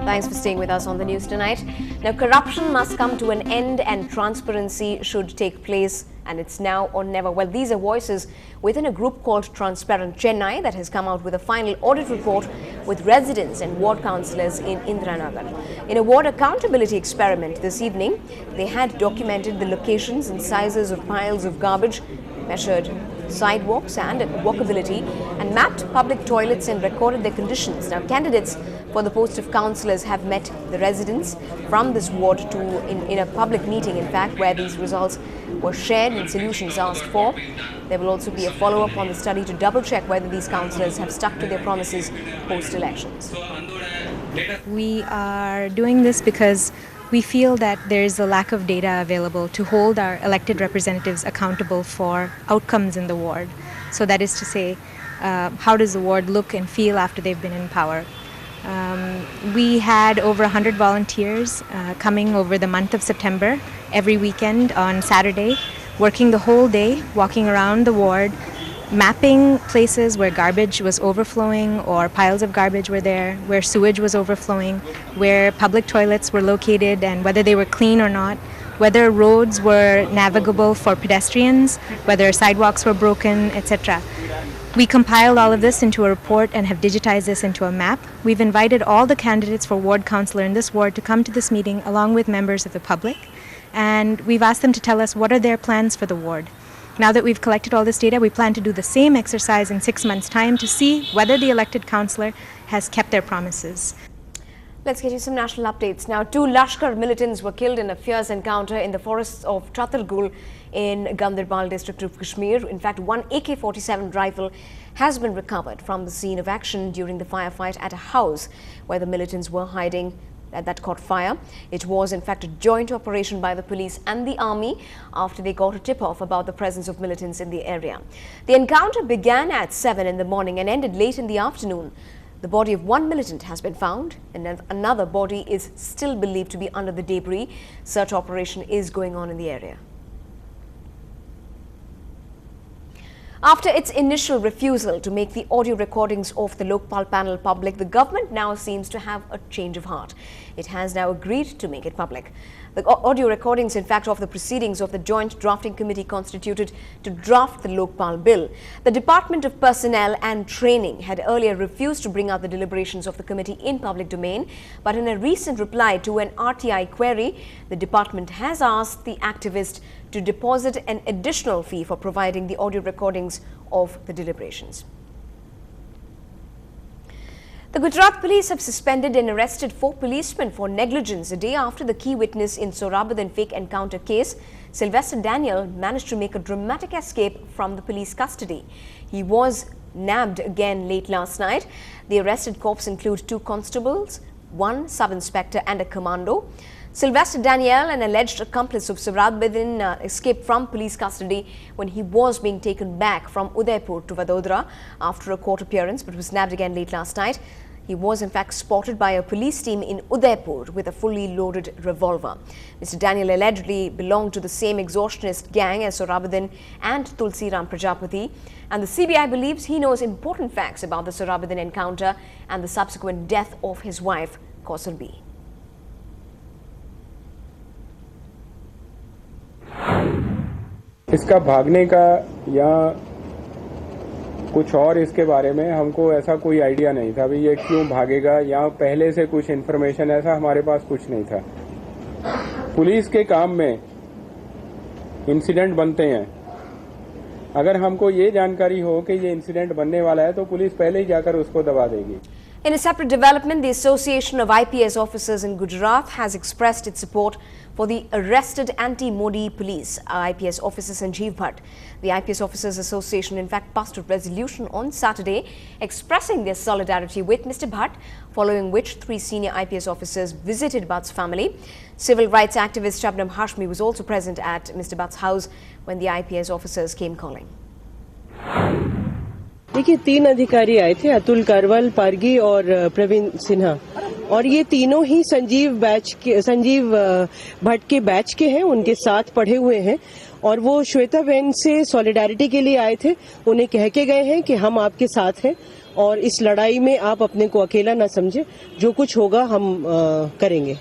Thanks for staying with us on the news tonight. Now, corruption must come to an end and transparency should take place, and it's now or never. Well, these are voices within a group called Transparent Chennai that has come out with a final audit report with residents and ward councillors in Indiranagar. In a ward accountability experiment this evening, they had documented the locations and sizes of piles of garbage, measured sidewalks and walkability, and mapped public toilets and recorded their conditions. Now, candidates for the post of councillors have met the residents from this ward in a public meeting, in fact, where these results were shared and solutions asked for. There will also be a follow-up on the study to double-check whether these councillors have stuck to their promises post-elections. We are doing this because we feel that there is a lack of data available to hold our elected representatives accountable for outcomes in the ward. So that is to say, how does the ward look and feel after they've been in power? We had over 100 volunteers coming over the month of September, every weekend on Saturday, working the whole day, walking around the ward, mapping places where garbage was overflowing or piles of garbage were there, where sewage was overflowing, where public toilets were located and whether they were clean or not, whether roads were navigable for pedestrians, whether sidewalks were broken, etc. We compiled all of this into a report and have digitized this into a map. We've invited all the candidates for ward councillor in this ward to come to this meeting along with members of the public, and we've asked them to tell us what are their plans for the ward. Now that we've collected all this data, we plan to do the same exercise in 6 months' time to see whether the elected councillor has kept their promises. Let's get you some national updates. Now, 2 Lashkar militants were killed in a fierce encounter in the forests of Chatargul in Ganderbal district of Kashmir. In fact, one AK-47 rifle has been recovered from the scene of action during the firefight at a house where the militants were hiding that caught fire. It was in fact a joint operation by the police and the army after they got a tip-off about the presence of militants in the area. The encounter began at 7 in the morning and ended late in the afternoon. The body of one militant has been found and another body is still believed to be under the debris. Search operation is going on in the area. After its initial refusal to make the audio recordings of the Lokpal panel public, the government now seems to have a change of heart. It has now agreed to make it public. The audio recordings, in fact, of the proceedings of the Joint Drafting Committee constituted to draft the Lokpal bill. The Department of Personnel and Training had earlier refused to bring out the deliberations of the committee in public domain, but in a recent reply to an RTI query, the department has asked the activist to deposit an additional fee for providing the audio recordings of the deliberations. The Gujarat police have suspended and arrested 4 policemen for negligence a day after the key witness in Sorabadan fake encounter case, Sylvester Daniel, managed to make a dramatic escape from the police custody. He was nabbed again late last night. The arrested corps include 2 constables, 1 sub-inspector and a commando. Sylvester Daniel, an alleged accomplice of Sorabadan, escaped from police custody when he was being taken back from Udaipur to Vadodara after a court appearance, but was nabbed again late last night. He was in fact spotted by a police team in Udaipur with a fully loaded revolver. Mr. Daniel allegedly belonged to the same extortionist gang as Sorabadan and Tulsiram Prajapati, and the CBI believes he knows important facts about the Sorabadan encounter and the subsequent death of his wife, Kausalbi. इसका भागने का या कुछ और इसके बारे में हमको ऐसा कोई आइडिया नहीं था भी ये क्यों भागेगा या पहले से कुछ इन्फॉर्मेशन ऐसा हमारे पास कुछ नहीं था। पुलिस के काम में इंसिडेंट बनते हैं। अगर हमको ये जानकारी हो कि ये इंसिडेंट बनने वाला है तो पुलिस पहले ही जाकर उसको दबा देगी। In a separate development, the Association of IPS Officers in Gujarat has expressed its support for the arrested anti-Modi police IPS officer Sanjeev Bhatt. The IPS Officers Association in fact passed a resolution on Saturday expressing their solidarity with Mr. Bhatt, following which 3 senior IPS officers visited Bhatt's family. Civil rights activist Shabnam Hashmi was also present at Mr. Bhatt's house when the IPS officers came calling. देखिए 3 अधिकारी आए थे, अतुल करवल, पारगी और प्रवीण सिन्हा, और ये तीनों ही संजीव भट्ट के बैच के हैं, उनके साथ पढ़े हुए हैं और वो श्वेता बहन से सॉलिडारिटी के लिए आए थे। उन्हें कह के गए हैं कि हम आपके साथ हैं और इस लड़ाई में आप अपने को अकेला ना समझे, जो कुछ होगा हम करेंगे।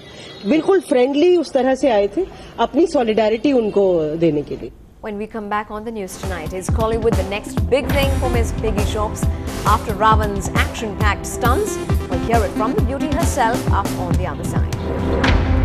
बिल्कुल फ्रेंडली उस तरह से आए थे, अपनी सॉलिडारिटी उनको देने के लिए। When we come back on the news tonight, is Kollywood the next big thing for Miss Piggy Shops after Ravan's action-packed stunts? We'll hear it from the beauty herself up on the other side.